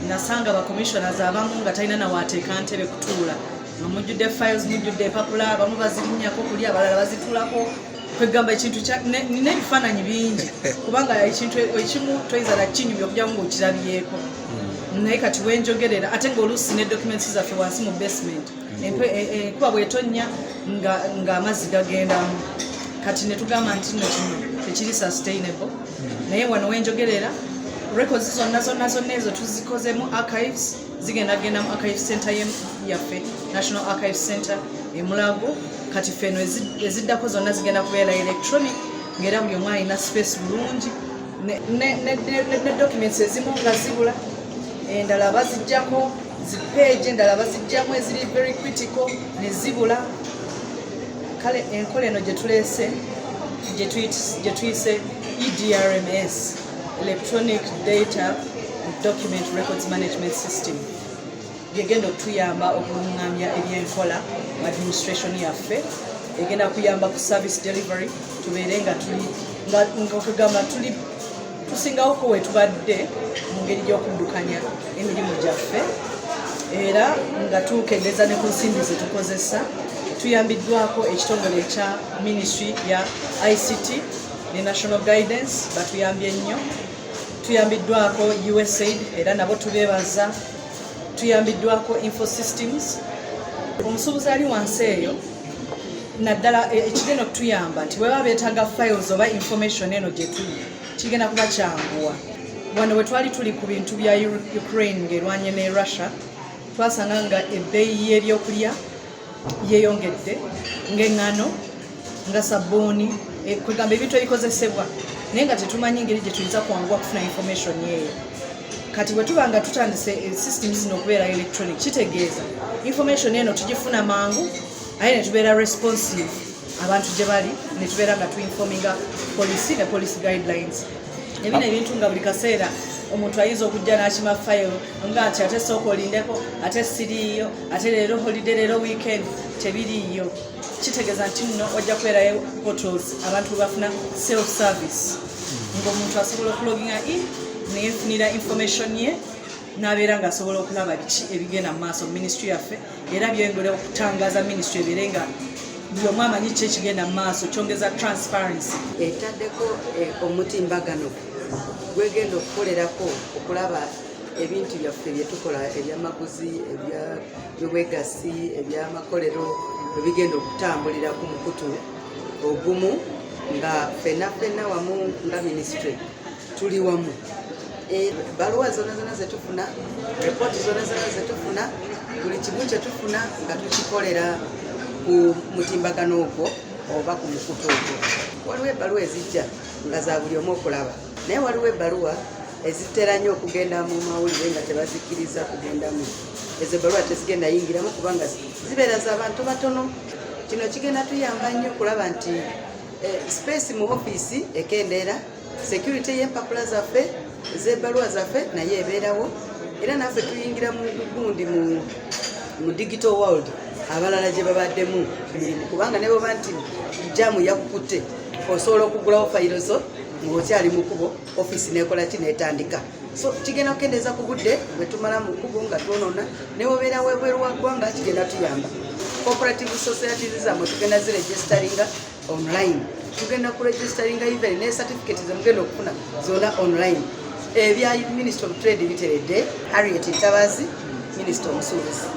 nasanga ba commissioners abamu nga talina na wateeka ntebe kutuula nga mujjudde files mujjudde empapula abamu bazirinnyako kuli abalala bazituulako kwegamba ekintu nina ebifaananyi bingi kubanga ekintu ekimu toyinza nakinyumya okujjamu ng'okirabyeko naye kati wenjogerera ate ng'oluusi ne documents zaffe wansi mu basement enkuba bw'etonnya ng'amazzi gagendamu kati ne tugamba nti nno kino tekiri sustainable naye wano wenjogerera records zonna ezo tuzikozemu archives zigenda mu archive center yaffe National Archives Center Mulago kati feno eziddako zonna zigenda kubeera electronic ng'era buli omu alina space bulungi ne documents ezimu nga zibula endala baziggyako zipage endala bazigyamu eziri very critical ne zibula kale enkola eno gye tuleese gye tuyise EDRMS Electronic Data Document Records Management System yegenda okutuyamba okulungamya ebyenkola mu administration yaffe egenda kuyamba ku service delivery tubeere nga okugamba tusingawoko we tubadde mu ngeri gy'okuddukanya emirimu gyaffe era nga tukendeeza ne ku nsimbi ze tukozesa tuyambiddwako ekitongole ekya ministry ya ICT ne National Guidance batuyambye nnyo tuyambiddwako USAID era nabo tubeebaza tuyambiddwako Infosystems omusuubuzi ali wansi eyo naddala ekigenda okutuyamba nti bwe baba beetaaga files oba information eno gye tuli kigenda kuba kyanguwa wano bwe twali tuli ku bintu bya Ukraine ng'erwanye ne Russia twasanga nga ebbeeyi y'ebyokulya yeeyongedde ng'eŋŋano nga sabbuuni kwegamba ebintu ebikozesebwa naye nga tetumanyi engeri gye tuyinza kwanguwa kufuna information yeeyo kati bwe tuba nga tutandise systems zino okubeera electronic kitegeeza information eno tugifuna mangu aye ne tubeera responsive abantu gye bali ne tubeera nga tuinforminga policy ne policy guidelines ebino ebintu nga buli kaseera omuntu ayinza okujja n'akima file nga nti ate sooka olindeko ate siriiyo ate leero holiday leero weekend tebiriiyo kitegeeza nti nno ojja kubeerayo portals abantu bwe bafuna self service ng'omuntu asobola okuloginga in neyefunira information ye n'abeera ng'asobola okulaba biki ebigenda mu maaso ministry yaffe era byongera okutangaza ministry ebeere nga buli omu amanyi ki ekigenda mu maaso kyongeza transparency etaddeko omutimbagano gwegenda okukolerako okulaba ebintu byaffe byetukola ebyamaguzi ebyobwegasi ebyamakolero ebigenda okutambulira ku mukutu ogumu nga ffenna wamu nga ministry tuli wamu baluwa zonna zetufuna repooti zonna zetufuna buli kimu kyetufuna nga tukikolera ku mutimbagano ogwo oba ku mukutu ogwo waliwo ebbaluwa ezijja nga za buli omu okulaba naye waliwo ebbaluwa ezitera nnyo okugenda mu mawulire nga tebazikkiriza kugendamu ezo ebbaluwa tezigenda yingiramu kubanga zibeera z'abantu batono kino kigenda tuyamba nnyo okulaba nti space mu ofiisi ekendeera security y'empapula zaffe ez'ebbaluwa zaffe naye ebeerawo era naffe tuyingira mu gundi mu digital world abalala gye babaddemu emirimu kubanga ne bweba nti jamu yakukutte osobola okugulawo fayiro zo ng'okyali mu kubo ofiisi neekola ki neetandika so kigenda kukendeeza ku budde bwe tumala mu kubo nga twonoona ne wobeera webweru wa ggwanga kigenda tuyamba cooperative societies zammwe tugenda ziregisteringa online tugenda kuregisteringa even ne certificate zemugenda okufuna zonna online ebya Minister of Trade biteredde Harriet Ntabazi Minister omusuubuzi